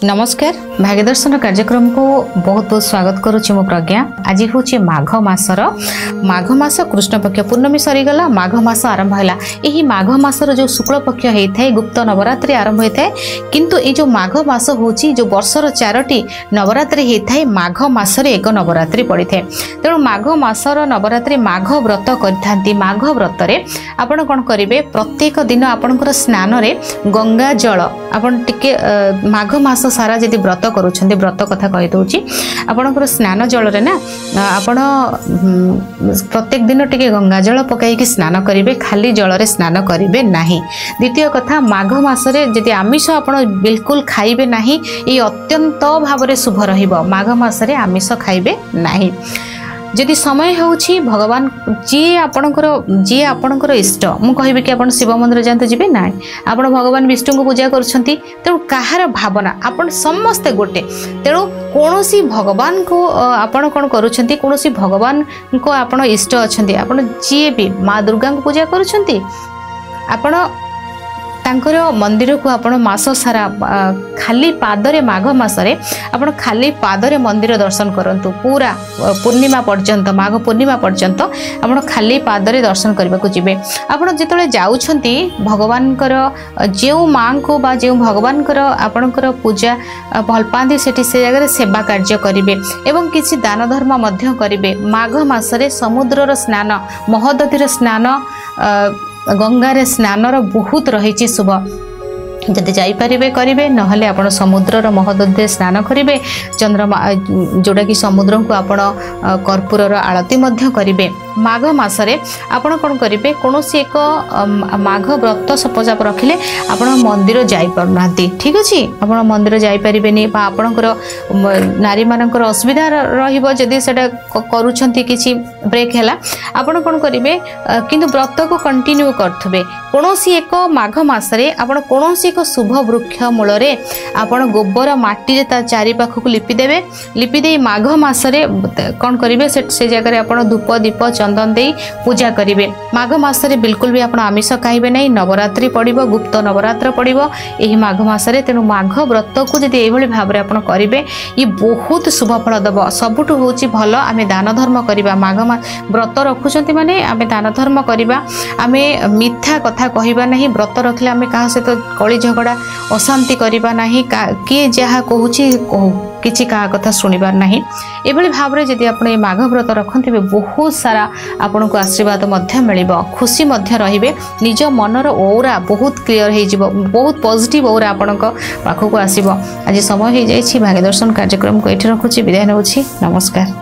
नमस्कार भाग्यदर्शन कार्यक्रम को बहुत बहुत स्वागत करुच्ची मो प्रज्ञा। आज हूँ माघ मासर माघ मास कृष्ण पक्ष पूर्णमी सरीगला माघ मास आरंभ है। यही माघ मासर जो शुक्ल पक्ष होता है गुप्त नवरात्रि आरंभ होता है, किंतु ये जो माघ मास हूँ जो वर्षर 4टी नवरात्रि होता है माघ मासरे एक नवरात्रि पड़ी था। तेणु माघ मासर नवरात्रि माघ व्रत करते। माघ व्रत आपण कौन करेंगे, प्रत्येक दिन आपणकर स्नान गंगा जल आपन टिके माघ मास सारा जदि व्रत करुछन्ते, व्रत कथा कहि दउची आपनकर स्नान जल रे ना आपण प्रत्येक दिन टिके गंगा जल पकाई कि स्नान करिवे, खाली जल रे स्नान करिवे नाही। द्वितीय कथा, माघ मास रे जदि आमिष आपण बिल्कुल खाइबे नाही, ई अत्यंत भावरे शुभ रहिबो। माघ मास रे आमिष खाइबे नाही। जदि समय होउछि भगवान जी आपणकर इष्ट, मु कहबे कि आपण शिव मंदिर जानते जिबे ना, आपण भगवान विष्णु को पूजा करछंती, तेणु कहार भावना आपण समस्ते गोटे। तेणु कोनोसी भगवान को आपण कोन करूछंती, कोनोसी भगवान को आपण इष्ट अछंती, आपण जी भी माँ दुर्गा को पूजा करूछंती, आपण तांकर मंदिर को आपण मास सारा खाली पादरे माघ मासरे आपण खाली पादरे मंदिर दर्शन करंतु। पूरा पूर्णिमा पर्यंत माघ पूर्णिमा पर्यंत आपण खाली पादरे दर्शन करबा को जिबे। आपण जेतले जाउछंती भगवानकर जेउ मां को बा जेउ भगवानकर आपणकर पूजा भल पांदी सेठी से जगह सेवा कार्य करिवे एवं किछि दान धर्म मध्य करिवे। माघ मासरे समुद्रर स्नान, महोदधिर स्नान, गंगारे स्नानर बहुत रही शुभ। जदि जाइपारे करेंगे, नहले आपण समुद्रर महोदधि स्नान करेंगे। चंद्रमा जोड़ा कि समुद्र को आपण कर्पूरर आळती मध्य करेंगे। माघ मासरे आपण कौन करेंगे, कौन एक माघ व्रत सपोज आप रखिले आपण मंदिर जाई पारना, ठीक अच्छे आपण मंदिर जाइपारे आपणकर नारी मानकर असुविधा रहिबो जदि सेटा करूछंती किछि ब्रेक हैला, आपण कौन करेंगे किंतु व्रत को कंटिन्यू करथबे। कोनोसी एक माघ मासरे आपण कोनोसी एक शुभ वृक्ष मूल आपण गोबर माटी ता चारि पाख को लिपिदेवे। लिपिदे माघ मासरे कौन करेंगे से जगह आप धूप दीप चंदन दे पूजा करेंगे। माघ मासरे बिल्कुल भी आप आमिष खाइबे नहीं। नवरात्रि पड़िबो, गुप्त नवरात्र पड़िबो यही माघ मासरे। तेणु माघ व्रत को जदि एभली भाबरे आपण करेंगे ये बहुत शुभ फल दब। सबुठु होची भल आमे दान धर्म करिबा। माघ व्रत रखुचंती माने आमे दान धर्म करिबा, आमे मिथ्या कथा कहिबा नहीं। व्रत रखले आमे कहा सहित कली झगड़ा अशांति करिबा नहीं, किए जहाँ कहूची किछि कहा कथा सुनिबार नहीं। एभली भावरे जदि आपण ए माघ व्रत रखन्ते बहुत सारा आपन को आशीर्वाद मध्य मिलिबो, खुशी मध्य रहिबे। निज मनर ओरा बहुत क्लियर हो जिवो, बहुत पॉजिटिव ओरा आपन को पाखो को आसीबो। आज समय हो जाइछि भाग्यदर्शन कार्यक्रम को एठी रखुछि, विदाय नउछि। नमस्कार।